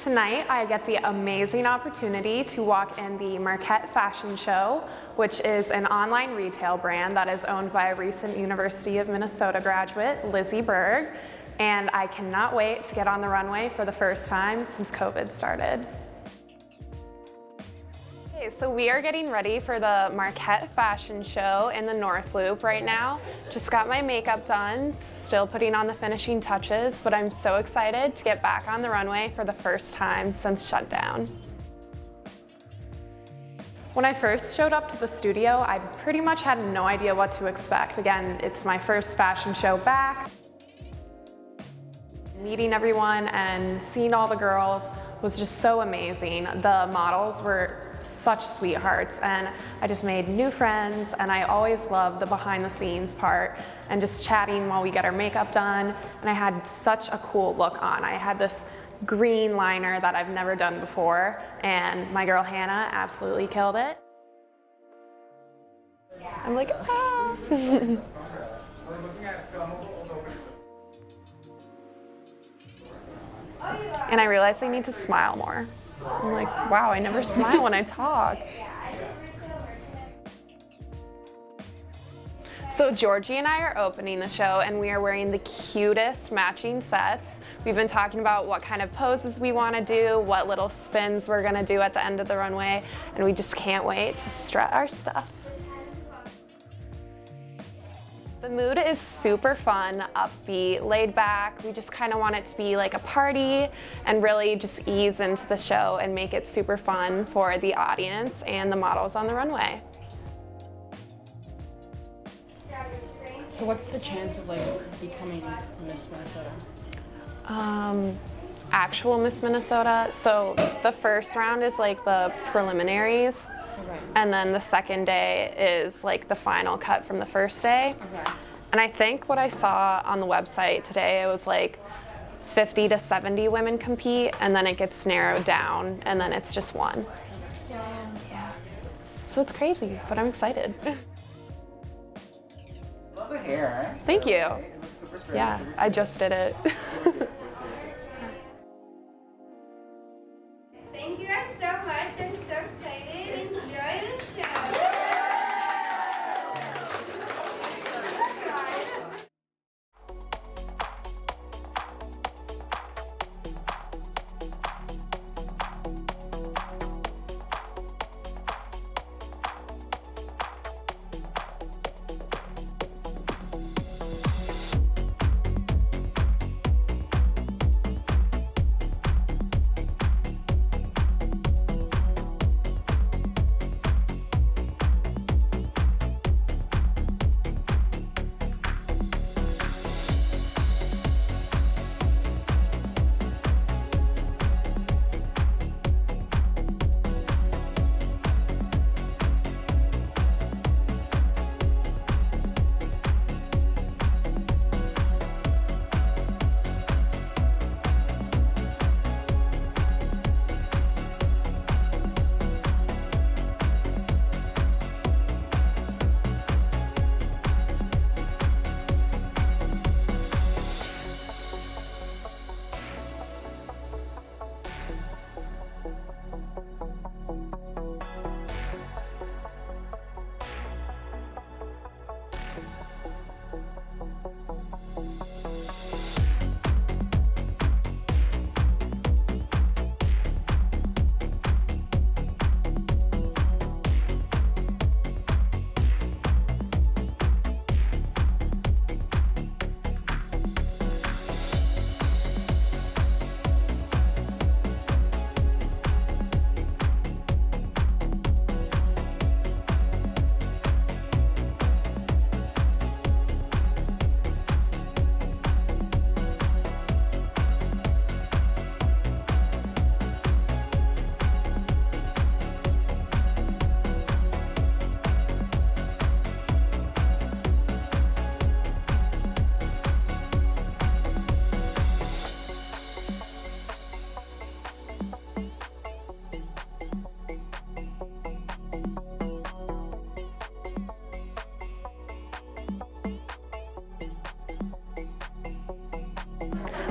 Tonight, I get the amazing opportunity to walk in the Marquette Fashion Show, which is an online retail brand that is owned by a recent University of Minnesota graduate, Lizzie Berg, and I cannot wait to get on the runway for the first time since COVID started. Okay, so we are getting ready for the Marquette Fashion Show in the North Loop right now. Just got my makeup done, still putting on the finishing touches, but I'm so excited to get back on the runway for the first time since shutdown. When I first showed up to the studio, I pretty much had no idea what to expect. Again, it's my first fashion show back. Meeting everyone and seeing all the girls was just so amazing. The models were such sweethearts, and I just made new friends, and I always love the behind the scenes part and just chatting while we get our makeup done. And I had such a cool look on. I had this green liner that I've never done before, and my girl Hannah absolutely killed it. I'm like, ah. And I realized I need to smile more. I'm like, wow, I never smile when I talk. So Georgie and I are opening the show, and we are wearing the cutest matching sets. We've been talking about what kind of poses we want to do, what little spins we're going to do at the end of the runway, and we just can't wait to strut our stuff. The mood is super fun, upbeat, laid back. We just kind of want it to be like a party and really just ease into the show and make it super fun for the audience and the models on the runway. So what's the chance of like becoming Miss Minnesota? Actual Miss Minnesota. So the first round is like the preliminaries. Okay. And then the second day is like the final cut from the first day. Okay. And I think what I saw on the website today, it was like 50 to 70 women compete, and then it gets narrowed down, and then it's just one. Yeah. So it's crazy, but I'm excited. Love the hair. Thank you. It looks super straight. Yeah, I just did it. Thank you guys so much. I'm so excited. Enjoy the show.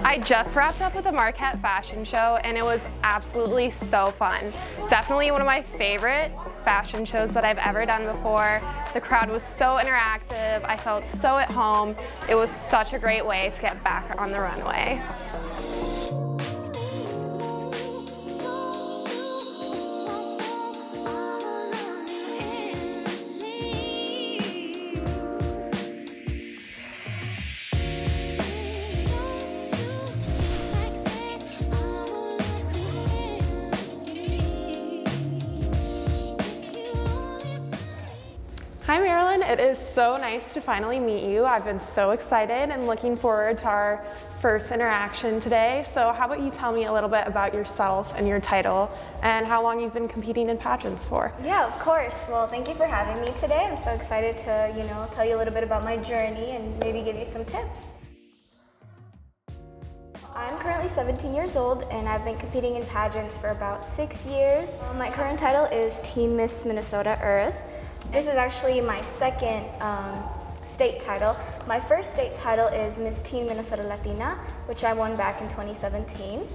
I just wrapped up with the Marquette fashion show and it was absolutely so fun. Definitely one of my favorite fashion shows that I've ever done before. The crowd was so interactive. I felt so at home. It was such a great way to get back on the runway. Hi Marilyn, it is so nice to finally meet you. I've been so excited and looking forward to our first interaction today. So how about you tell me a little bit about yourself and your title and how long you've been competing in pageants for? Yeah, of course. Well, thank you for having me today. I'm so excited to, tell you a little bit about my journey and maybe give you some tips. I'm currently 17 years old and I've been competing in pageants for about 6 years. My current title is Teen Miss Minnesota Earth. This is actually my second state title. My first state title is Miss Teen Minnesota Latina, which I won back in 2017.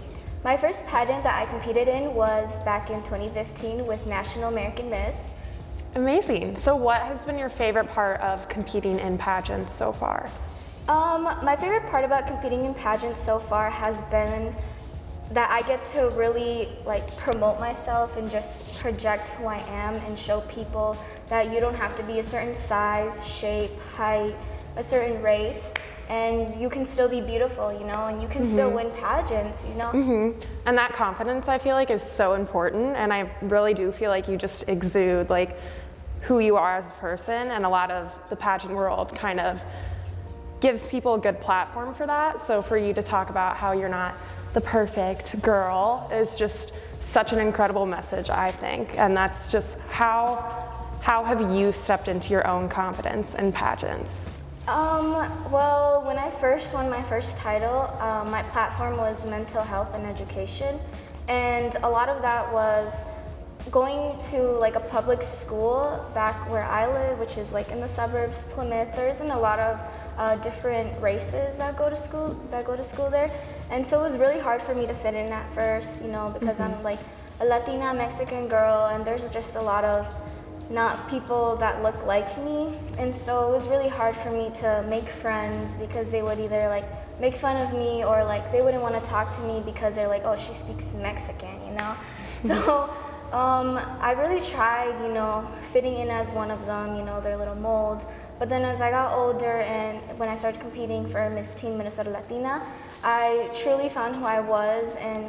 My first pageant that I competed in was back in 2015 with National American Miss. Amazing. So what has been your favorite part of competing in pageants so far? My favorite part about competing in pageants so far has been that I get to really promote myself and just project who I am and show people that you don't have to be a certain size, shape, height, a certain race, and you can still be beautiful, and you can still win pageants, And that confidence I feel like is so important, and I really do feel like you just exude who you are as a person, and a lot of the pageant world kind of gives people a good platform for that. So for you to talk about how you're not the perfect girl is just such an incredible message, I think. And that's just how have you stepped into your own confidence in pageants? Well, when I first won my first title, my platform was mental health and education. And a lot of that was going to a public school back where I live, which is in the suburbs, Plymouth. There isn't a lot of different races that go to school there, and so it was really hard for me to fit in at first, because I'm a Latina Mexican girl, and there's just a lot of not people that look like me, and so it was really hard for me to make friends because they would either make fun of me or they wouldn't want to talk to me because they're oh, she speaks Mexican, So I really tried, fitting in as one of them, their little mold. But then as I got older and when I started competing for Miss Teen Minnesota Latina, I truly found who I was, and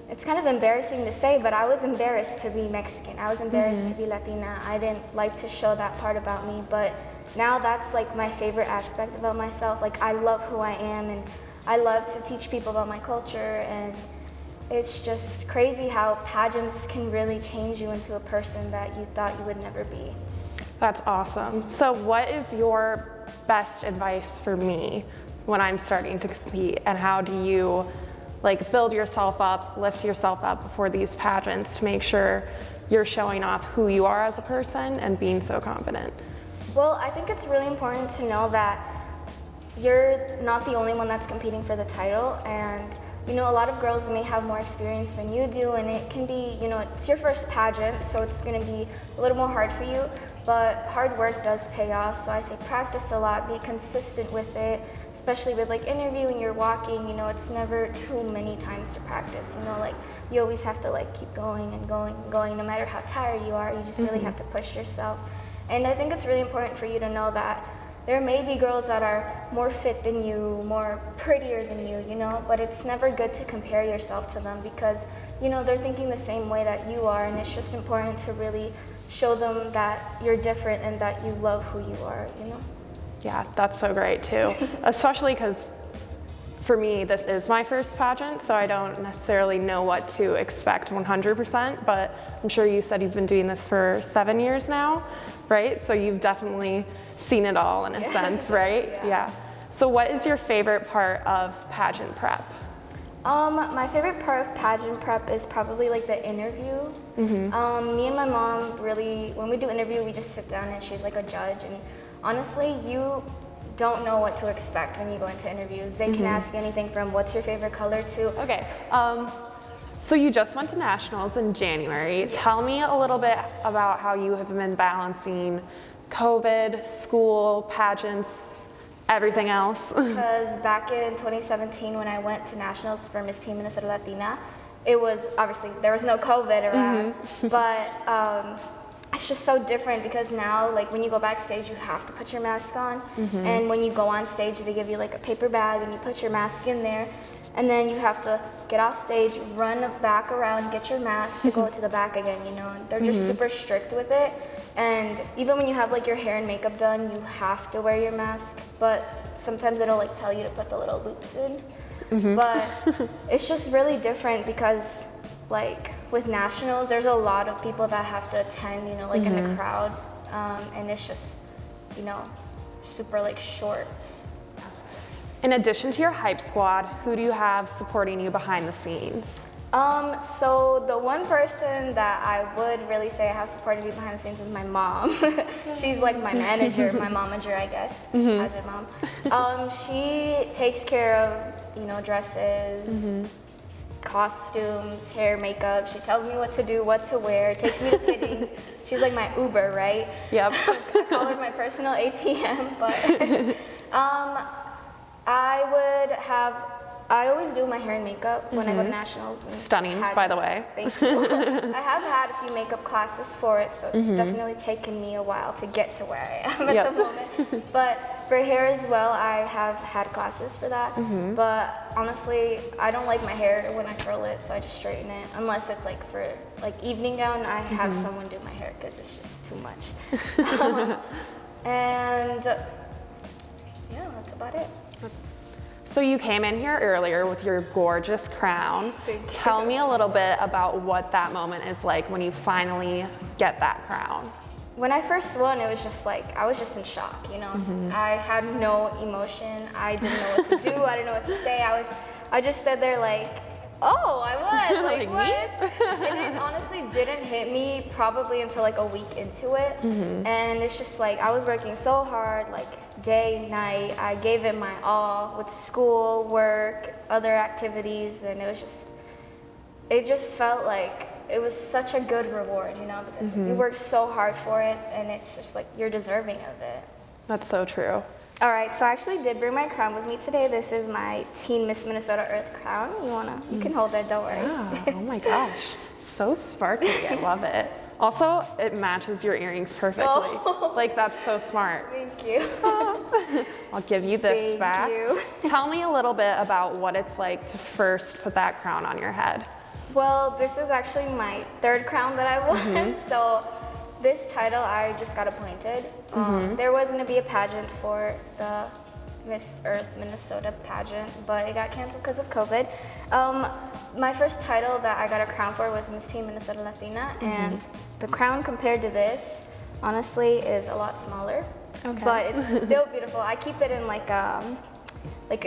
it's kind of embarrassing to say, but I was embarrassed to be Mexican. I was embarrassed to be Latina. I didn't like to show that part about me, but now that's my favorite aspect about myself. I love who I am, and I love to teach people about my culture, and it's just crazy how pageants can really change you into a person that you thought you would never be. That's awesome. So what is your best advice for me when I'm starting to compete, and how do you build yourself up, lift yourself up before these pageants to make sure you're showing off who you are as a person and being so confident? Well, I think it's really important to know that you're not the only one that's competing for the title, and a lot of girls may have more experience than you do, and it can be, it's your first pageant, so it's going to be a little more hard for you, but hard work does pay off. So I say practice a lot, be consistent with it, especially with interviewing, you're walking, it's never too many times to practice, you always have to keep going and going and going, no matter how tired you are, you just really have to push yourself. And I think it's really important for you to know that there may be girls that are more fit than you, more prettier than you, but it's never good to compare yourself to them because, they're thinking the same way that you are, and it's just important to really show them that you're different and that you love who you are, Yeah, that's so great too, especially because for me, this is my first pageant, so I don't necessarily know what to expect 100%, but I'm sure you said you've been doing this for 7 years now, right? So you've definitely seen it all in a sense, right? Yeah. So what is your favorite part of pageant prep? My favorite part of pageant prep is probably the interview. Me and my mom really, when we do interview, we just sit down and she's a judge, and honestly, you don't know what to expect when you go into interviews. They can ask you anything from what's your favorite color to, Okay. So you just went to nationals in January. Yes. Tell me a little bit about how you have been balancing COVID, school, pageants, everything else. because back in 2017 when I went to nationals for Miss Teen Minnesota Latina, it was obviously there was no COVID around, but it's just so different because now like when you go backstage you have to put your mask on, and when you go on stage they give you like a paper bag and you put your mask in there, and then you have to get off stage, run back around, get your mask to go to the back again, you know. And they're just super strict with it. And even when you have like your hair and makeup done, you have to wear your mask, but sometimes it'll like tell you to put the little loops in. But it's just really different because like with nationals, there's a lot of people that have to attend, you know, like in the crowd, and it's just, you know, super like short. In addition to your hype squad, who do you have supporting you behind the scenes? So the one person that I would really say I have supported me behind the scenes is my mom. She's like my manager, my momager, I guess. Pageant mom. She takes care of, you know, dresses, costumes, hair, makeup. She tells me what to do, what to wear, takes me to fittings. She's like my Uber, right? Yep. I call her my personal ATM, but I always do my hair and makeup when I go to nationals. And Stunning, by the way. Thank you. I have had a few makeup classes for it, so it's definitely taken me a while to get to where I am at the moment. But for hair as well, I have had classes for that. But honestly, I don't like my hair when I curl it, so I just straighten it. Unless it's like for like evening gown, I have someone do my hair because it's just too much. And yeah, that's about it. So you came in here earlier with your gorgeous crown. Thank you. Tell me a little bit about what that moment is like when you finally get that crown. When I first won, it was just like, I was just in shock, you know? I had no emotion. I didn't know what to do. I didn't know what to say. I just stood there like, oh, I won, like what? And it honestly didn't hit me probably until like a week into it. And it's just like, I was working so hard, like day, night. I gave it my all with school, work, other activities, and it just felt like it was such a good reward, you know, because you worked so hard for it, and it's just like, you're deserving of it. That's so true. All right, so I actually did bring my crown with me today. This is my Teen Miss Minnesota Earth crown. You can hold it, don't worry. Yeah. Oh my gosh, so sparkly, I love it. Also, it matches your earrings perfectly. Oh. Like, that's so smart. Thank you. I'll give you this Thank back. you. Tell me a little bit about what it's like to first put that crown on your head. Well, this is actually my third crown that I won. So this title, I just got appointed. There was going to be a pageant for the Miss Earth Minnesota pageant, but it got canceled because of COVID. My first title that I got a crown for was Miss Teen Minnesota Latina, and the crown compared to this, honestly, is a lot smaller. Okay. But it's still beautiful. I keep it in like a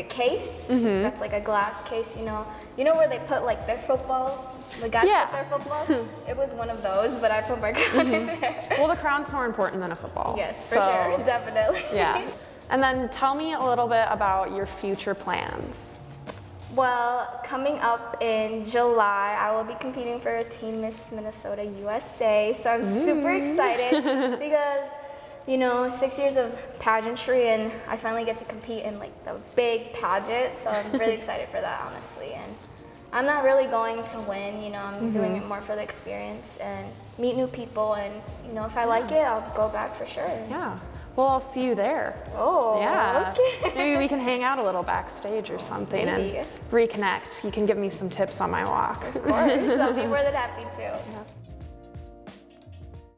case that's like a glass case, you know where they put like their footballs, the guys put their footballs. It was one of those, but I put my crown in there. Well, the crown's more important than a football. Yes, for sure, definitely. Yeah. And then tell me a little bit about your future plans. Well, coming up in July, I will be competing for Teen Miss Minnesota USA, so I'm super excited because 6 years of pageantry, and I finally get to compete in like the big pageant, so I'm really excited for that, honestly. And I'm not really going to win, I'm doing it more for the experience and meet new people, and if I like it, I'll go back for sure. Yeah. Well, I'll see you there. Oh, yeah. okay. Maybe we can hang out a little backstage or something and reconnect. You can give me some tips on my walk. Of course, I'll be more than happy to. Yeah.